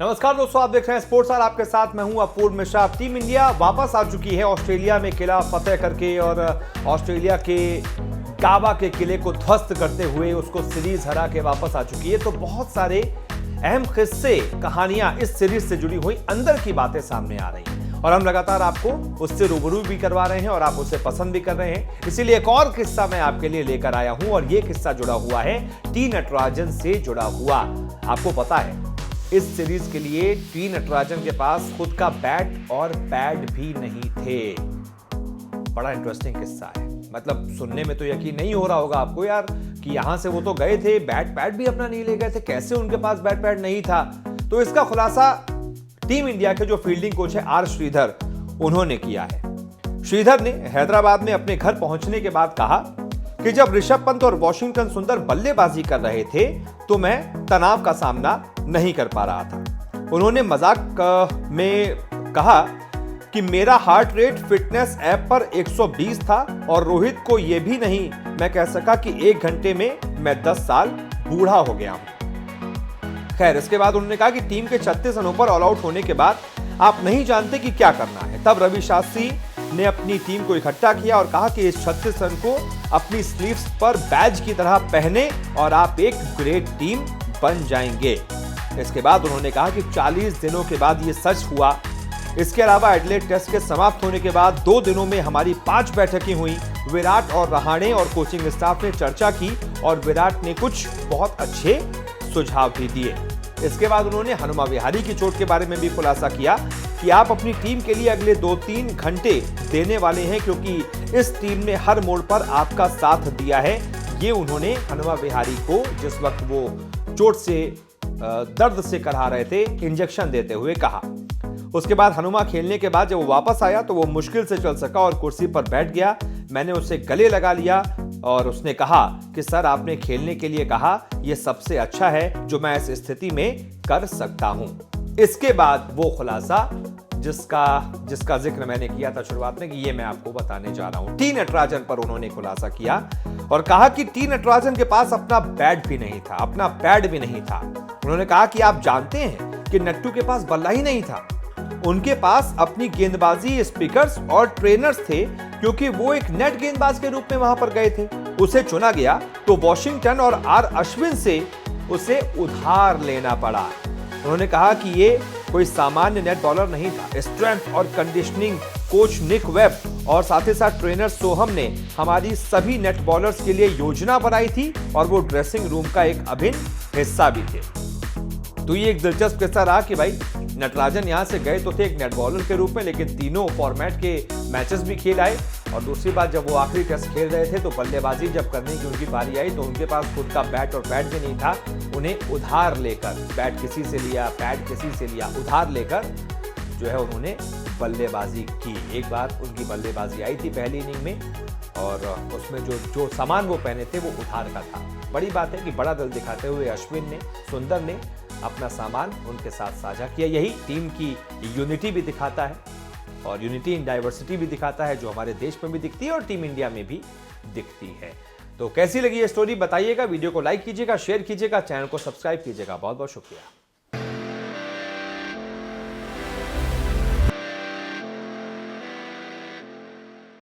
नमस्कार दोस्तों, आप देख रहे हैं स्पोर्ट्स और आपके साथ मैं हूं अपूर्व मिश्रा। टीम इंडिया वापस आ चुकी है ऑस्ट्रेलिया में किला फतेह करके और ऑस्ट्रेलिया के गाबा के किले को ध्वस्त करते हुए उसको सीरीज हरा के वापस आ चुकी है। तो बहुत सारे अहम किस्से, कहानियां इस सीरीज से जुड़ी हुई अंदर की बातें सामने आ रही हैं और हम लगातार आपको उससे रूबरू भी करवा रहे हैं और आप उसे पसंद भी कर रहे हैं। इसीलिए एक और किस्सा मैं आपके लिए लेकर आया हूं और यह किस्सा जुड़ा हुआ है टी नटराजन से जुड़ा हुआ। आपको पता है इस सीरीज के लिए टी नटराजन के पास खुद का बैट और पैड भी नहीं थे। बड़ा इंटरेस्टिंग किस्सा है। मतलब सुनने में तो यकीन नहीं हो रहा होगा आपको यार कि यहां से वो तो गए थे, बैट पैड भी अपना नहीं ले गए थे, कैसे उनके पास बैट पैड नहीं था। तो इसका खुलासा टीम इंडिया के जो फील्डिंग कोच है आर श्रीधर, उन्होंने किया है। श्रीधर ने हैदराबाद में अपने घर पहुंचने के बाद कहा कि जब ऋषभ पंत और वॉशिंगटन सुंदर बल्लेबाजी कर रहे थे तो मैं तनाव का सामना नहीं कर पा रहा था। उन्होंने मजाक में कहा कि मेरा हार्ट रेट फिटनेस ऐप पर 120 था और रोहित को यह भी नहीं मैं कह सका कि 1 घंटे में मैं 10 साल बूढ़ा हो गया हूं। खैर, इसके बाद उन्होंने कहा कि टीम के 36 रनों पर ऑल आउट होने के बाद आप नहीं जानते कि क्या करना है। तब रवि शास्त्री ने अपनी टीम को इकट्ठा किया और कहा कि इस 36 रन को अपनी स्लीव्स पर बैज की तरह पहने और आप एक ग्रेट टीम बन जाएंगे। इसके बाद उन्होंने कहा कि 40 दिनों के बाद ये सच हुआ। इसके अलावा एडिलेड टेस्ट के समाप्त होने के बाद 2 दिनों में हमारी 5 बैठकें हुई। विराट और रहाणे और कोचिंग स्टाफ ने चर्चा की और विराट ने कुछ बहुत अच्छे सुझाव भी दिए। इसके बाद उन्होंने हनुमा विहारी की चोट के बारे में भी खुलासा किया कि आप अपनी टीम के लिए अगले 2-3 घंटे देने वाले हैं क्योंकि इस टीम ने हर मोड़ पर आपका साथ दिया है। ये उन्होंने हनुमा विहारी को जिस वक्त वो चोट से दर्द से कराह रहे थे इंजेक्शन देते हुए कहा। उसके बाद हनुमा खेलने के बाद जब वो वापस आया तो वो मुश्किल से चल सका और कुर्सी पर बैठ गया। मैंने उसे गले लगा लिया और उसने कहा कि सर, आपने खेलने के लिए कहा, यह सबसे अच्छा है जो मैं इस स्थिति में कर सकता हूं। इसके बाद वो खुलासा जिसका जिक्र मैंने किया था शुरुआत में कि ये मैं आपको बताने जा रहा हूं। टी नटराजन पर उन्होंने खुलासा किया और कहा कि टी नटराजन के पास अपना बैट भी नहीं था, अपना पैड भी नहीं था। उन्होंने कहा कि आप जानते हैं कि नट्टू के पास बल्ला ही नहीं था। उनके पास अपनी गेंदबाजी स्पीकर्स और ट्रेनर्स थे क्योंकि वो एक नेट गेंदबाज के रूप में वहां पर गए थे। उसे चुना गया तो वॉशिंगटन और आर अश्विन से उसे उधार लेना पड़ा। उन्होंने कहा कि ये कोई सामान्य नेट बॉलर नहीं था। स्ट्रेंथ और कंडीशनिंग कोच निक वेब और साथ ही साथ ट्रेनर सोहम ने हमारी सभी नेट बॉलर्स के लिए योजना बनाई थी और वो ड्रेसिंग रूम का एक अभिन्न हिस्सा भी थे। तो ये एक दिलचस्प किस्सा रहा कि भाई नटराजन यहां से गए तो थे एक नेट बॉलर के रूप में, लेकिन तीनों फॉर्मेट के मैचेस भी खेल आए। और दूसरी बात, जब वो आखिरी टेस्ट खेल रहे थे तो बल्लेबाजी जब करने की उनकी बारी आई तो उनके पास खुद का बैट और पैड भी नहीं था। उन्हें उधार लेकर, बैट किसी से लिया, पैड किसी से लिया, उधार लेकर जो है उन्होंने बल्लेबाजी की। एक बार उनकी बल्लेबाजी आई थी पहली इनिंग में और उसमें जो सामान वो पहने थे वो उधार का था। बड़ी बात है कि बड़ा दिल दिखाते हुए अश्विन ने, सुंदर ने अपना सामान उनके साथ साझा किया। यही टीम की यूनिटी भी दिखाता है और यूनिटी इन डाइवर्सिटी भी दिखाता है जो हमारे देश में भी दिखती है और टीम इंडिया में भी दिखती है। तो कैसी लगी ये स्टोरी बताइएगा, वीडियो को लाइक कीजिएगा, शेयर कीजिएगा, चैनल को सब्सक्राइब कीजिएगा। बहुत बहुत शुक्रिया।